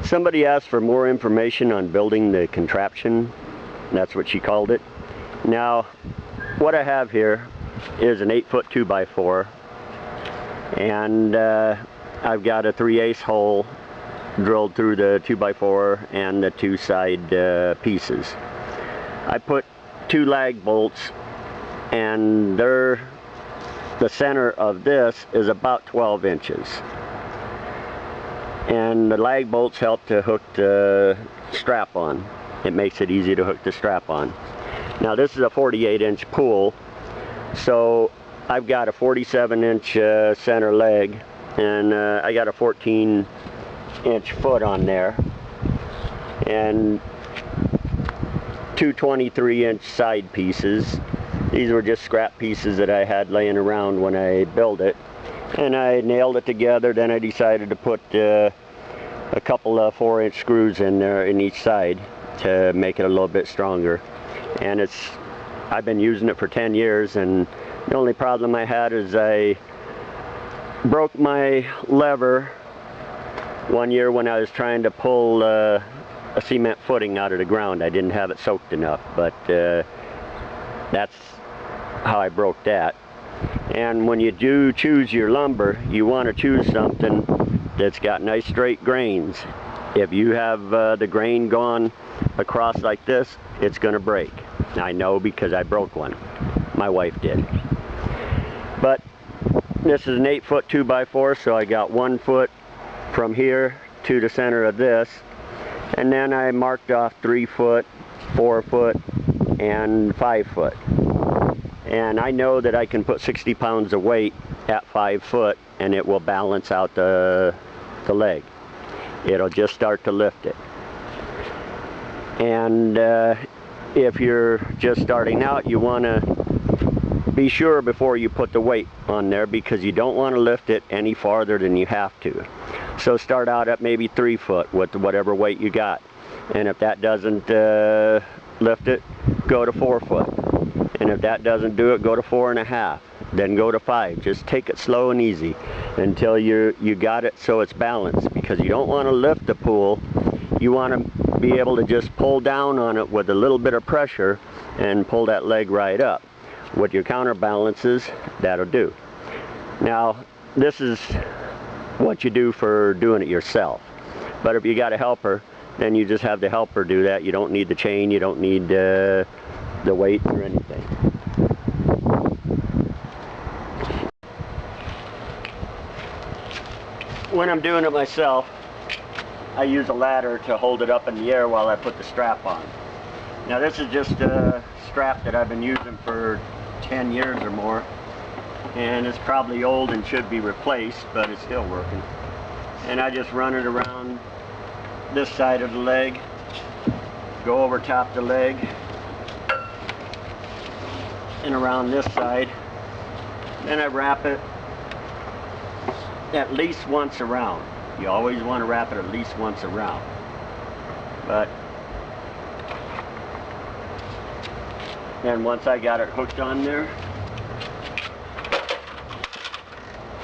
Somebody asked for more information on building the contraption. That's what she called it. Now, what I have here is an 8-foot 2x4, and I've got a 3/8 hole drilled through the 2x4 and the two side pieces. I put 2 lag bolts, and the center of this is about 12 inches. And the lag bolts help to hook the strap on. It makes it easy to hook the strap on. Now this is a 48-inch pool, so I've got a 47-inch center leg, and I got a 14-inch foot on there, and 2 23-inch side pieces. These were just scrap pieces that I had laying around when I built it, and I nailed it together. Then I decided to put a couple of 4-inch screws in there in each side to make it a little bit stronger. And I've been using it for 10 years, and the only problem I had is I broke my lever one year when I was trying to pull a cement footing out of the ground. I didn't have it soaked enough, but that's how I broke that. And when you do choose your lumber, you want to choose something that's got nice straight grains. If you have the grain gone across like this, it's going to break. I know because I broke one. My wife did. But this is an 8-foot 2x4, so I got 1 foot from here to the center of this, and then I marked off 3 foot, 4 foot, and 5 foot. And I know that I can put 60 pounds of weight at 5 foot, and it will balance out the leg. It'll just start to lift it. And if you're just starting out, you want to be sure before you put the weight on there, because you don't want to lift it any farther than you have to. So start out at maybe 3 foot with whatever weight you got. And if that doesn't lift it, go to 4 foot. And if that doesn't do it, go to 4.5. Then go to 5. Just take it slow and easy until you got it so it's balanced, because you don't want to lift the pool. You want to be able to just pull down on it with a little bit of pressure and pull that leg right up. With your counterbalances, that'll do. Now, this is what you do for doing it yourself. But if you got a helper, then you just have the helper do that. You don't need the chain, you don't need the weight or anything. When I'm doing it myself, I use a ladder to hold it up in the air while I put the strap on. Now this is just a strap that I've been using for 10 years or more, and it's probably old and should be replaced, but it's still working. And I just run it around this side of the leg, go over top the leg, and around this side. Then I wrap it at least once around. You always want to wrap it at least once around. But then once I got it hooked on there,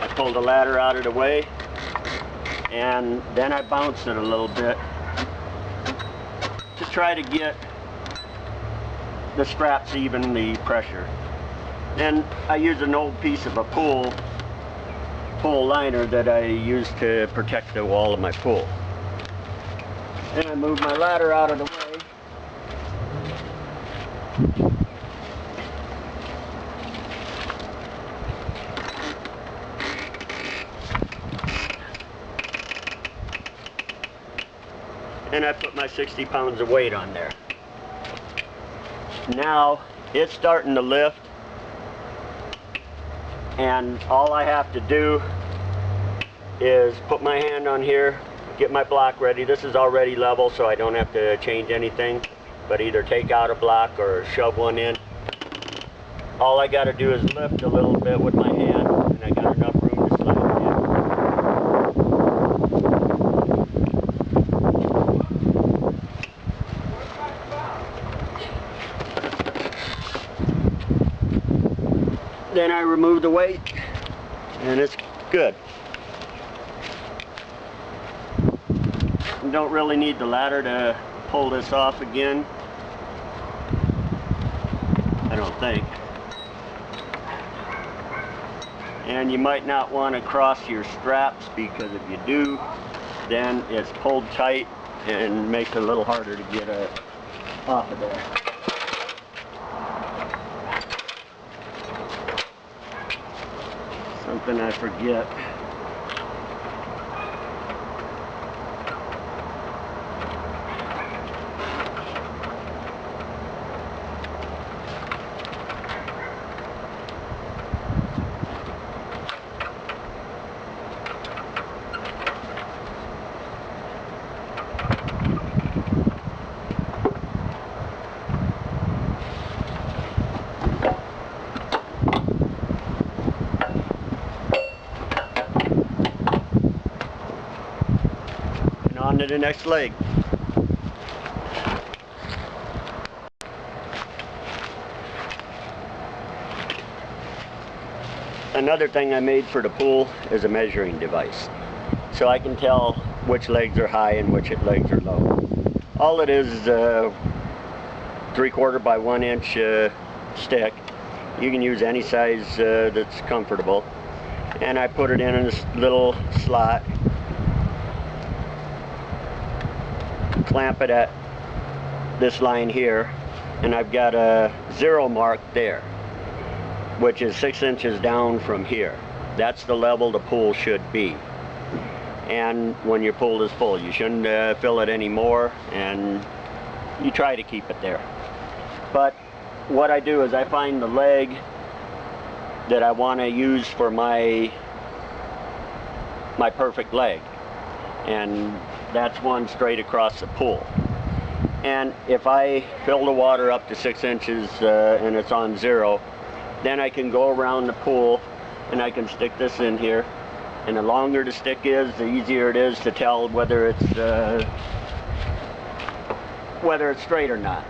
I pull the ladder out of the way, and then I bounce it a little bit to try to get the straps evenly pressure. Then I use an old piece of a pool liner that I use to protect the wall of my pool. Then I move my ladder out of the way, and I put my 60 pounds of weight on there. Now it's starting to lift, and all I have to do is put my hand on here, get my block ready. This is already level, so I don't have to change anything, but either take out a block or shove one in. All I got to do is lift a little bit with my hand, and I got enough room to slide it in. Then I remove the weight, and it's good. You don't really need the ladder to pull this off again. I don't think. And you might not want to cross your straps, because if you do, then it's pulled tight and makes it a little harder to get off of there. Something I forget. On to the next leg. Another thing I made for the pool is a measuring device, so I can tell which legs are high and which legs are low. All it is a 3/4 by 1 inch stick. You can use any size that's comfortable, and I put it in this little slot, clamp it at this line here, and I've got a 0 mark there, which is 6 inches down from here. That's the level the pool should be. And when your pool is full, you shouldn't fill it any more, and you try to keep it there. But what I do is I find the leg that I want to use for my perfect leg, and that's one straight across the pool. And if I fill the water up to 6 inches and it's on 0, then I can go around the pool and I can stick this in here, and the longer the stick is, the easier it is to tell whether it's straight or not.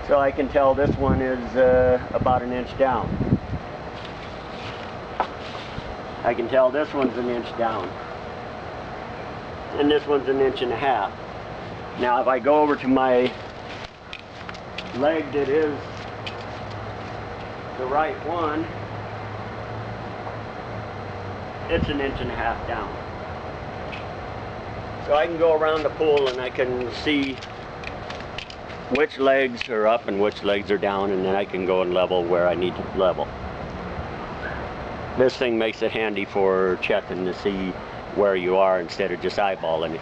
So I can tell this one is about 1 inch down. I can tell this one's 1 inch down, and this one's 1.5 inches. Now if I go over to my leg that is the right one, it's 1.5 inches down. So I can go around the pool and I can see which legs are up and which legs are down, and then I can go and level where I need to level. This thing makes it handy for checking to see where you are instead of just eyeballing it.